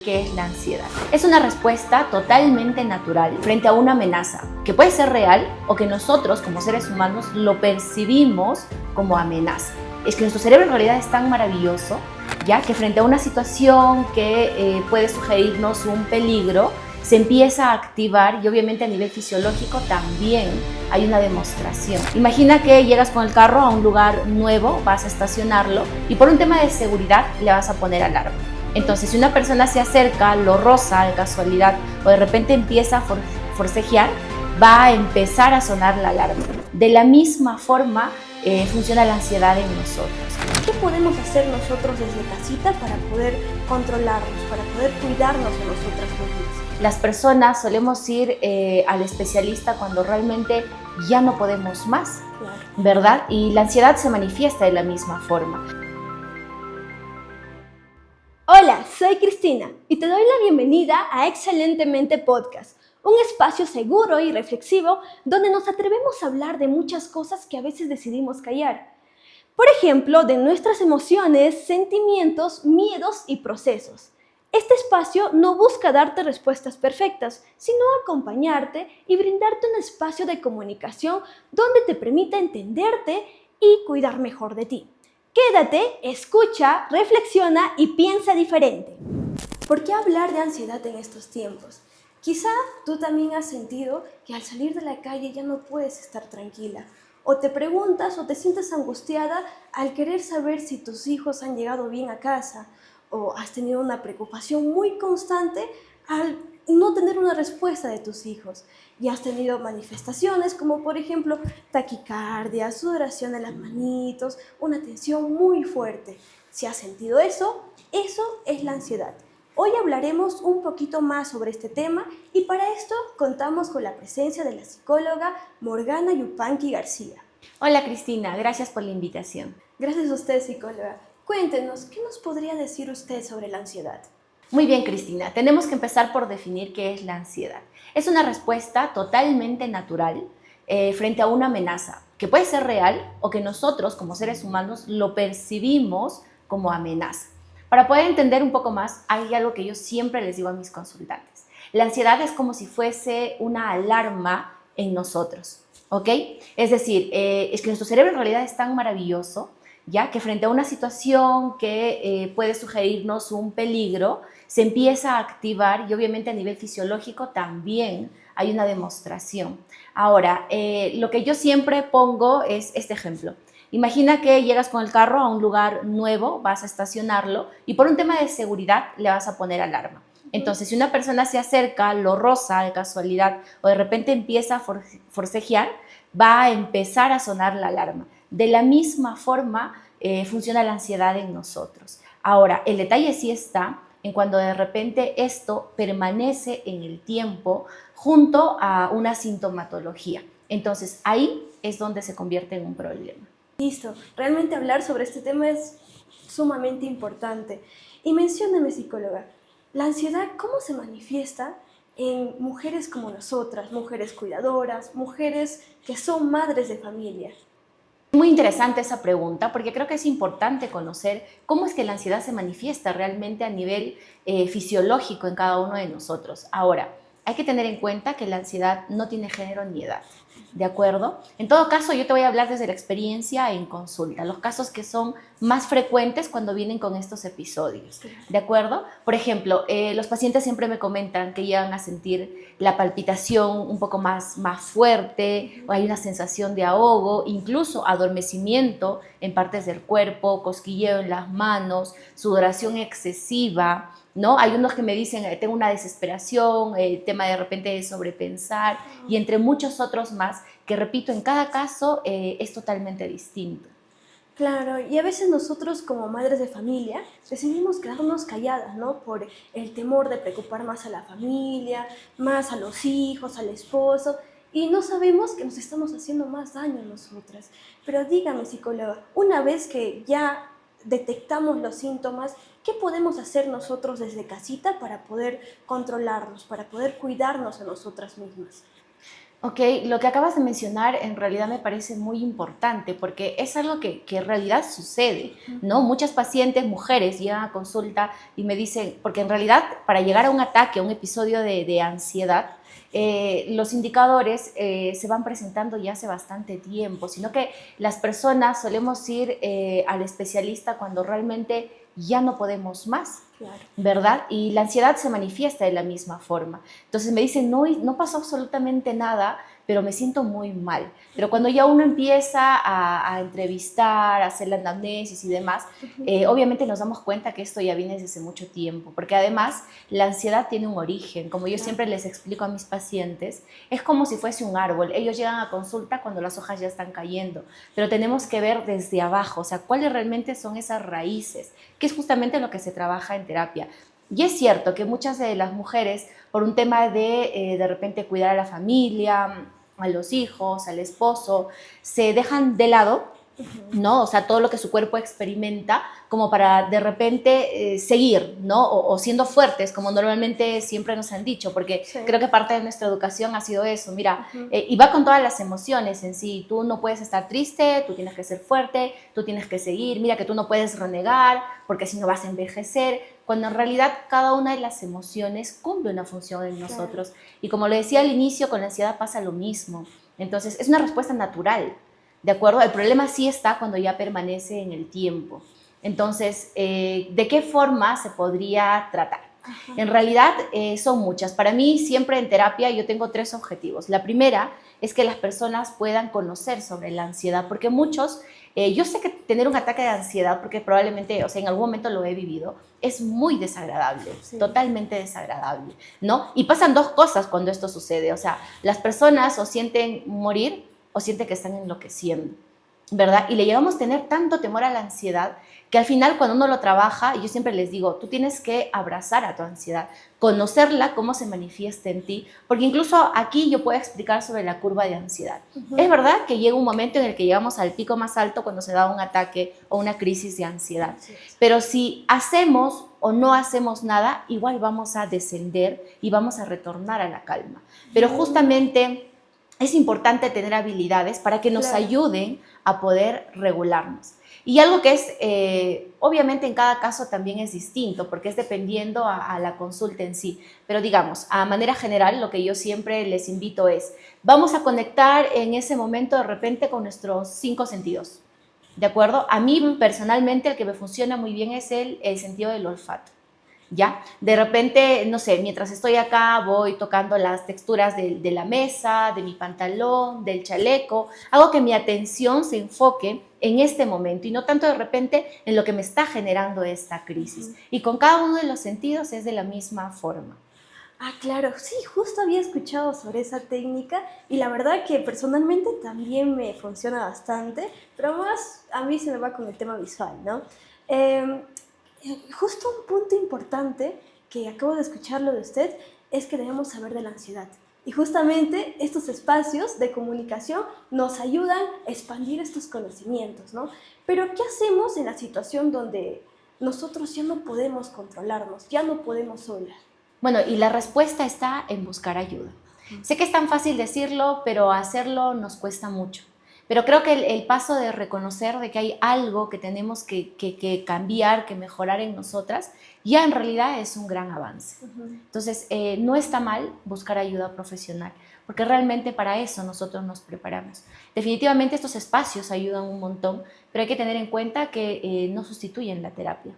¿Qué es la ansiedad? Es una respuesta totalmente natural frente a una amenaza que puede ser real o que nosotros como seres humanos lo percibimos como amenaza. Es que nuestro cerebro en realidad es tan maravilloso, ya que frente a una situación que puede sugerirnos un peligro, se empieza a activar y obviamente a nivel fisiológico también hay una demostración. Imagina que llegas con el carro a un lugar nuevo, vas a estacionarlo y por un tema de seguridad le vas a poner alarma. Entonces, si una persona se acerca, lo roza de casualidad o de repente empieza a forcejear, va a empezar a sonar la alarma. De la misma forma funciona la ansiedad en nosotros. ¿Qué podemos hacer nosotros desde casita para poder controlarnos, para poder cuidarnos de nosotras mismas? Las personas solemos ir al especialista cuando realmente ya no podemos más, Claro. ¿verdad? Y la ansiedad se manifiesta de la misma forma. Hola, soy Cristina y te doy la bienvenida a Excelentemente Podcast, un espacio seguro y reflexivo donde nos atrevemos a hablar de muchas cosas que a veces decidimos callar. Por ejemplo, de nuestras emociones, sentimientos, miedos y procesos. Este espacio no busca darte respuestas perfectas, sino acompañarte y brindarte un espacio de comunicación donde te permita entenderte y cuidar mejor de ti. Quédate, escucha, reflexiona y piensa diferente. ¿Por qué hablar de ansiedad en estos tiempos? Quizá tú también has sentido que al salir de la calle ya no puedes estar tranquila. O te preguntas o te sientes angustiada al querer saber si tus hijos han llegado bien a casa. O has tenido una preocupación muy constante al no tener una respuesta de tus hijos. Y has tenido manifestaciones como por ejemplo taquicardia, sudoración en las manitos, una tensión muy fuerte. Si has sentido eso, eso es la ansiedad. Hoy hablaremos un poquito más sobre este tema y para esto contamos con la presencia de la psicóloga Morgana Yupanqui García. Hola Cristina, gracias por la invitación. Gracias a usted, psicóloga. Cuéntenos, ¿qué nos podría decir usted sobre la ansiedad? Muy bien, Cristina, tenemos que empezar por definir qué es la ansiedad. Es una respuesta totalmente natural frente a una amenaza que puede ser real o que nosotros como seres humanos lo percibimos como amenaza. Para poder entender un poco más, hay algo que yo siempre les digo a mis consultantes. La ansiedad es como si fuese una alarma en nosotros, ¿ok? Es decir, es que nuestro cerebro en realidad es tan maravilloso, ya que frente a una situación que puede sugerirnos un peligro, se empieza a activar y obviamente a nivel fisiológico también hay una demostración. Ahora, lo que yo siempre pongo es este ejemplo. Imagina que llegas con el carro a un lugar nuevo, vas a estacionarlo y por un tema de seguridad le vas a poner alarma. Entonces, si una persona se acerca, lo roza de casualidad o de repente empieza a forcejear, va a empezar a sonar la alarma. De la misma forma funciona la ansiedad en nosotros. Ahora, el detalle sí está en cuando de repente esto permanece en el tiempo junto a una sintomatología. Entonces, ahí es donde se convierte en un problema. Listo, realmente hablar sobre este tema es sumamente importante. Y mencióneme, psicóloga, ¿la ansiedad cómo se manifiesta en mujeres como nosotras, mujeres cuidadoras, mujeres que son madres de familia? Muy interesante esa pregunta porque creo que es importante conocer cómo es que la ansiedad se manifiesta realmente a nivel fisiológico en cada uno de nosotros. Ahora, hay que tener en cuenta que la ansiedad no tiene género ni edad, ¿de acuerdo? En todo caso, yo te voy a hablar desde la experiencia en consulta, los casos que son más frecuentes cuando vienen con estos episodios, ¿de acuerdo? Por ejemplo, los pacientes siempre me comentan que llegan a sentir la palpitación un poco más fuerte, o hay una sensación de ahogo, incluso adormecimiento en partes del cuerpo, cosquilleo en las manos, sudoración excesiva, ¿no? Hay unos que me dicen, tengo una desesperación, el tema de repente de sobrepensar y entre muchos otros más que, repito, en cada caso es totalmente distinto. Claro, y a veces nosotros como madres de familia decidimos quedarnos calladas, ¿no? Por el temor de preocupar más a la familia, más a los hijos, al esposo, y no sabemos que nos estamos haciendo más daño a nosotras. Pero dígame, psicóloga, una vez que ya detectamos los síntomas, ¿qué podemos hacer nosotros desde casita para poder controlarnos, para poder cuidarnos a nosotras mismas? Ok, lo que acabas de mencionar en realidad me parece muy importante porque es algo que en realidad sucede, ¿no? Muchas pacientes, mujeres, llegan a consulta y me dicen, porque en realidad para llegar a un ataque, a un episodio de ansiedad, los indicadores se van presentando ya hace bastante tiempo, sino que las personas solemos ir al especialista cuando realmente ya no podemos más. Claro. ¿Verdad? Y la ansiedad se manifiesta de la misma forma. Entonces me dicen, no, no pasó absolutamente nada, pero me siento muy mal. Pero cuando ya uno empieza a entrevistar, a hacer la anamnesis y demás, obviamente nos damos cuenta que esto ya viene desde hace mucho tiempo, porque además la ansiedad tiene un origen. Como yo siempre les explico a mis pacientes, es como si fuese un árbol. Ellos llegan a consulta cuando las hojas ya están cayendo, pero tenemos que ver desde abajo, o sea, cuáles realmente son esas raíces, que es justamente lo que se trabaja en terapia. Y es cierto que muchas de las mujeres, por un tema de repente cuidar a la familia, a los hijos, al esposo, se dejan de lado, ¿no? O sea, todo lo que su cuerpo experimenta, como para de repente seguir, ¿no? O siendo fuertes, como normalmente siempre nos han dicho, porque Sí. creo que parte de nuestra educación ha sido eso, mira, y va con todas las emociones en sí, tú no puedes estar triste, tú tienes que ser fuerte, tú tienes que seguir, mira que tú no puedes renegar, porque si no vas a envejecer, cuando en realidad cada una de las emociones cumple una función en nosotros. Claro. Y como lo decía al inicio, con la ansiedad pasa lo mismo. Entonces, es una respuesta natural. ¿De acuerdo? El problema sí está cuando ya permanece en el tiempo. Entonces, ¿de qué forma se podría tratar? Ajá. En realidad son muchas. Para mí siempre en terapia yo tengo 3 objetivos. La primera es que las personas puedan conocer sobre la ansiedad, porque muchos, yo sé que tener un ataque de ansiedad, porque probablemente, o sea, en algún momento lo he vivido, es muy desagradable, sí. Totalmente desagradable, ¿no? Y pasan 2 cosas cuando esto sucede, o sea, las personas o sienten morir o siente que están enloqueciendo, ¿verdad? Y le llegamos a tener tanto temor a la ansiedad que al final cuando uno lo trabaja, yo siempre les digo, tú tienes que abrazar a tu ansiedad, conocerla, cómo se manifiesta en ti, porque incluso aquí yo puedo explicar sobre la curva de ansiedad. Es verdad que llega un momento en el que llegamos al pico más alto cuando se da un ataque o una crisis de ansiedad, pero si hacemos o no hacemos nada, igual vamos a descender y vamos a retornar a la calma. Pero justamente es importante tener habilidades para que nos ayuden a poder regularnos. Y algo que es, obviamente en cada caso también es distinto, porque es dependiendo a la consulta en sí. Pero digamos, a manera general, lo que yo siempre les invito es, vamos a conectar en ese momento de repente con nuestros 5 sentidos. ¿De acuerdo? A mí personalmente el que me funciona muy bien es el sentido del olfato. ¿Ya? De repente, no sé, mientras estoy acá voy tocando las texturas de la mesa, de mi pantalón, del chaleco, hago que mi atención se enfoque en este momento y no tanto de repente en lo que me está generando esta crisis. Y con cada uno de los sentidos es de la misma forma. Ah, claro, sí, justo había escuchado sobre esa técnica y la verdad que personalmente también me funciona bastante, pero más a mí se me va con el tema visual, ¿no? Justo un punto importante que acabo de escucharlo de usted es que debemos saber de la ansiedad. Y justamente estos espacios de comunicación nos ayudan a expandir estos conocimientos, ¿no? Pero ¿qué hacemos en la situación donde nosotros ya no podemos controlarnos, ya no podemos solas? Bueno, y la respuesta está en buscar ayuda. Sé que es tan fácil decirlo, pero hacerlo nos cuesta mucho. Pero creo que el paso de reconocer de que hay algo que tenemos que cambiar, que mejorar en nosotras, ya en realidad es un gran avance. Entonces, no está mal buscar ayuda profesional, porque realmente para eso nosotros nos preparamos. Definitivamente estos espacios ayudan un montón, pero hay que tener en cuenta que no sustituyen la terapia.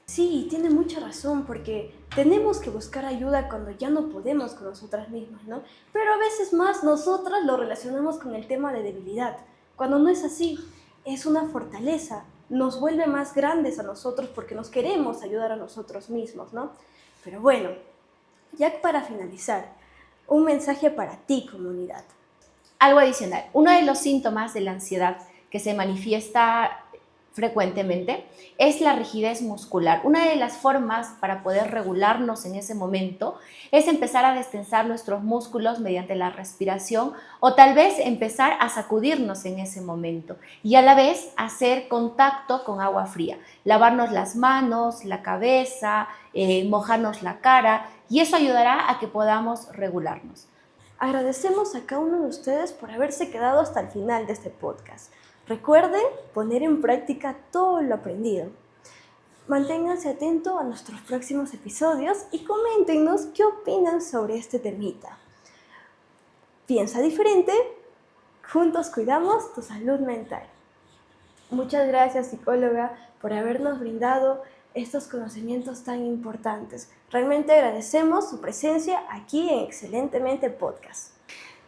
Sí, tiene mucha razón, porque tenemos que buscar ayuda cuando ya no podemos con nosotras mismas, ¿no? Pero a veces más nosotras lo relacionamos con el tema de debilidad, cuando no es así, es una fortaleza, nos vuelve más grandes a nosotros porque nos queremos ayudar a nosotros mismos, ¿no? Pero bueno, ya para finalizar, un mensaje para ti, comunidad. Algo adicional, uno de los síntomas de la ansiedad que se manifiesta frecuentemente es la rigidez muscular. Una de las formas para poder regularnos en ese momento es empezar a destensar nuestros músculos mediante la respiración o tal vez empezar a sacudirnos en ese momento y a la vez hacer contacto con agua fría, lavarnos las manos, la cabeza, mojarnos la cara y eso ayudará a que podamos regularnos. Agradecemos a cada uno de ustedes por haberse quedado hasta el final de este podcast. Recuerden poner en práctica todo lo aprendido. Manténganse atentos a nuestros próximos episodios y coméntenos qué opinan sobre este temita. Piensa diferente, juntos cuidamos tu salud mental. Muchas gracias, psicóloga, por habernos brindado estos conocimientos tan importantes. Realmente agradecemos su presencia aquí en Excelentemente Podcast.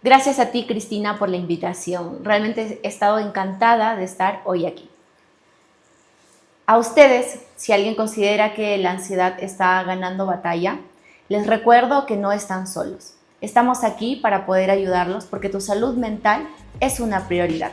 Gracias a ti, Cristina, por la invitación. Realmente he estado encantada de estar hoy aquí. A ustedes, si alguien considera que la ansiedad está ganando batalla, les recuerdo que no están solos. Estamos aquí para poder ayudarlos porque tu salud mental es una prioridad.